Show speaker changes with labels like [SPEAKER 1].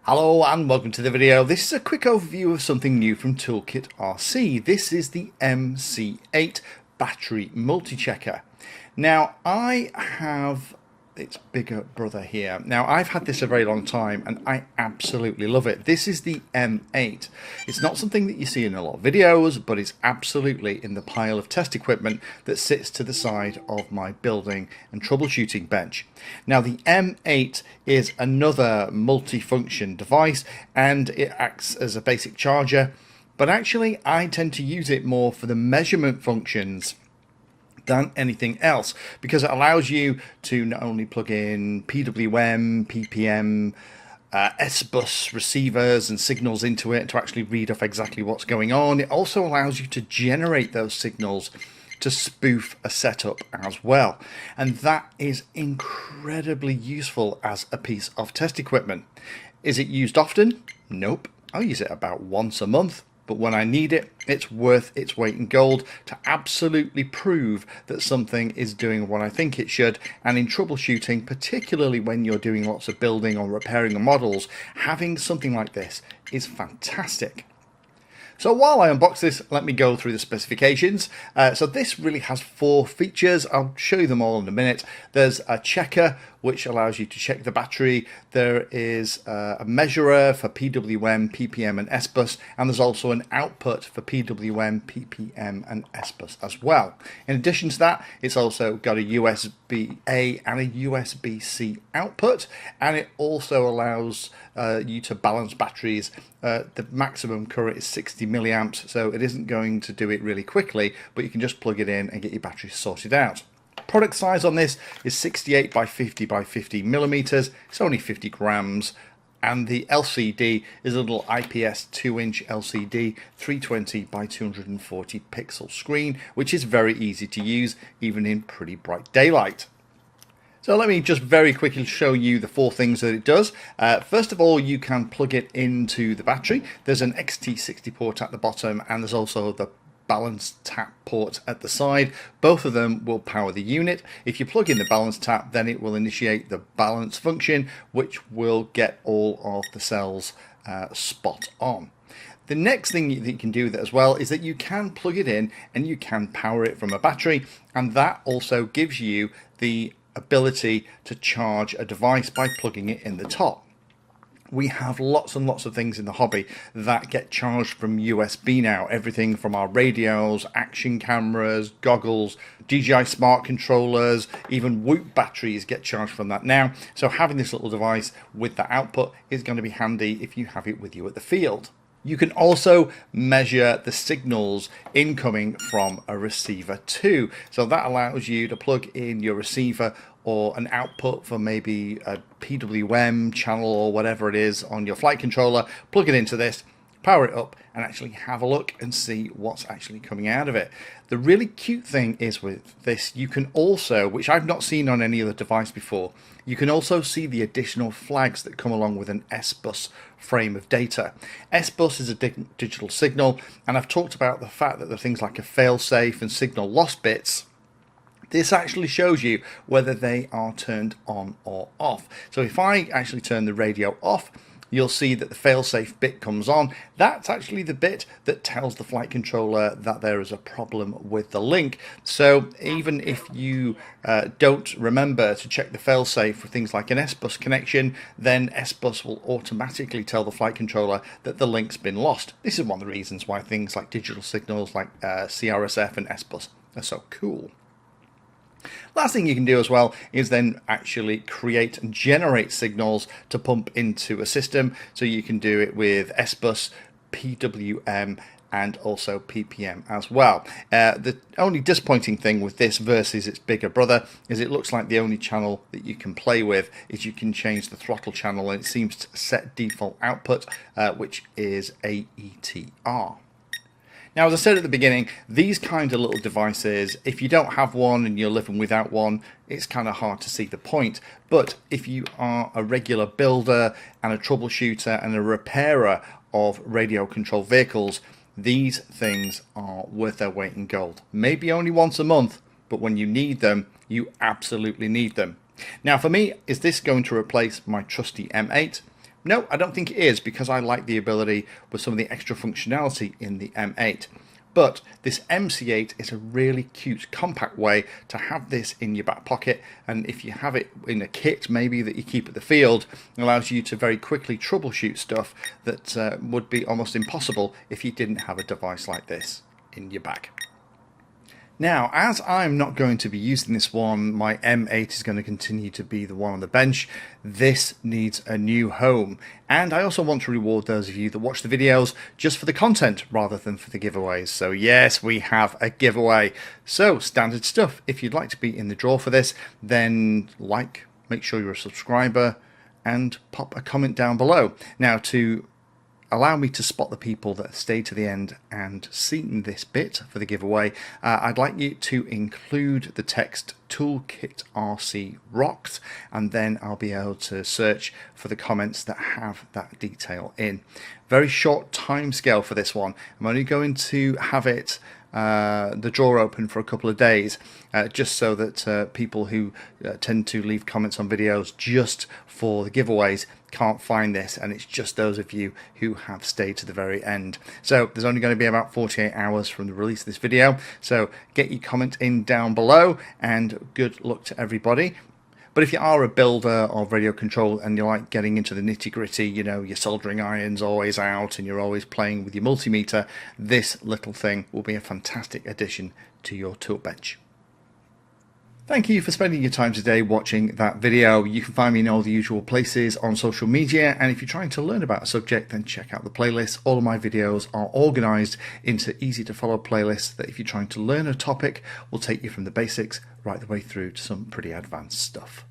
[SPEAKER 1] Hello and welcome to the video. This is a quick overview of something new from ToolKitRC. This is the MC8 battery multi-checker. Now I have its bigger brother here. Now I've had this a very long time and I absolutely love it. This is the M8. It's not something that you see in a lot of videos, but it's absolutely in the pile of test equipment that sits to the side of my building and troubleshooting bench. Now the M8 is another multi-function device and it acts as a basic charger, but actually I tend to use it more for the measurement functions than anything else, because it allows you to not only plug in Pwm, Ppm, Sbus receivers and signals into it to actually read off exactly what's going on. It also allows you to generate those signals to spoof a setup as well, and that is incredibly useful as a piece of test equipment. Is it used often? Nope. I use it about once a month. But when I need it, it's worth its weight in gold to absolutely prove that something is doing what I think it should. And in troubleshooting, particularly when you're doing lots of building or repairing models, having something like this is fantastic. So while I unbox this, let me go through the specifications. So this really has 4 features. I'll show you them all in a minute. There's a checker, which allows you to check the battery. There is a measurer for Pwm, Ppm and Sbus, and there's also an output for Pwm, Ppm and Sbus as well. In addition to that, it's also got a USB-A and a USB-C output, and it also allows you to balance batteries. The maximum current is 60 milliamps, so it isn't going to do it really quickly, but you can just plug it in and get your batteries sorted out. Product size on this is 68 by 50 by 50 millimeters. It's only 50 grams, and the LCD is a little IPS 2-inch LCD 320 by 240 pixel screen, which is very easy to use even in pretty bright daylight. So let me just very quickly show you the 4 things that it does. First of all, you can plug it into the battery. There's an XT60 port at the bottom, and there's also the balance tap port at the side. Both of them will power the unit. If you plug in the balance tap, then it will initiate the balance function, which will get all of the cells spot on. The next thing that you can do with it as well is that you can plug it in and you can power it from a battery, and that also gives you the ability to charge a device by plugging it in the top. We have lots and lots of things in the hobby that get charged from USB now. Everything from our radios, action cameras, goggles, DJI smart controllers, even Whoop batteries get charged from that now. So having this little device with that output is going to be handy if you have it with you at the field. You can also measure the signals incoming from a receiver too. So that allows you to plug in your receiver or an output for maybe a Pwm channel or whatever it is on your flight controller, plug it into this, power it up, and actually have a look and see what's actually coming out of it. The really cute thing is with this, you can also, which I've not seen on any other device before, you can also see the additional flags that come along with an Sbus frame of data. Sbus is a digital signal, and I've talked about the fact that there are things like a failsafe and signal loss bits. This actually shows you whether they are turned on or off. So if I actually turn the radio off, you'll see that the failsafe bit comes on. That's actually the bit that tells the flight controller that there is a problem with the link. So even if you don't remember to check the failsafe for things like an Sbus connection, then Sbus will automatically tell the flight controller that the link's been lost. This is one of the reasons why things like digital signals like CRSF and Sbus are so cool. Last thing you can do as well is then actually create and generate signals to pump into a system. So you can do it with Sbus, Pwm and also Ppm as well. The only disappointing thing with this versus its bigger brother is it looks like the only channel that you can play with is you can change the throttle channel, and it seems to set default output, which is AETR. Now, as I said at the beginning, these kind of little devices, if you don't have one and you're living without one, it's kind of hard to see the point. But if you are a regular builder and a troubleshooter and a repairer of radio controlled vehicles, these things are worth their weight in gold. Maybe only once a month, but when you need them, you absolutely need them. Now, for me, is this going to replace my trusty M8? No, I don't think it is, because I like the ability with some of the extra functionality in the M8. But this MC8 is a really cute, compact way to have this in your back pocket, and if you have it in a kit maybe that you keep at the field, it allows you to very quickly troubleshoot stuff that would be almost impossible if you didn't have a device like this in your bag. Now, as I'm not going to be using this one, my M8 is going to continue to be the one on the bench. This needs a new home. And I also want to reward those of you that watch the videos just for the content rather than for the giveaways. So yes, we have a giveaway. So standard stuff. If you'd like to be in the draw for this, then make sure you're a subscriber and pop a comment down below. Now, to allow me to spot the people that stay to the end and seen this bit for the giveaway, I'd like you to include the text ToolKitRC rocked, and then I'll be able to search for the comments that have that detail in. Very short time scale for this one. I'm only going to have it the drawer open for a couple of days, just so that people who tend to leave comments on videos just for the giveaways can't find this, and it's just those of you who have stayed to the very end. So there's only going to be about 48 hours from the release of this video, so get your comment in down below, and good luck to everybody. But if you are a builder of radio control and you like getting into the nitty-gritty, you know, your soldering iron's always out and you're always playing with your multimeter, this little thing will be a fantastic addition to your tool bench. Thank you for spending your time today watching that video. You can find me in all the usual places on social media, and if you're trying to learn about a subject, then check out the playlist. All of my videos are organized into easy to follow playlists that, if you're trying to learn a topic, will take you from the basics right the way through to some pretty advanced stuff.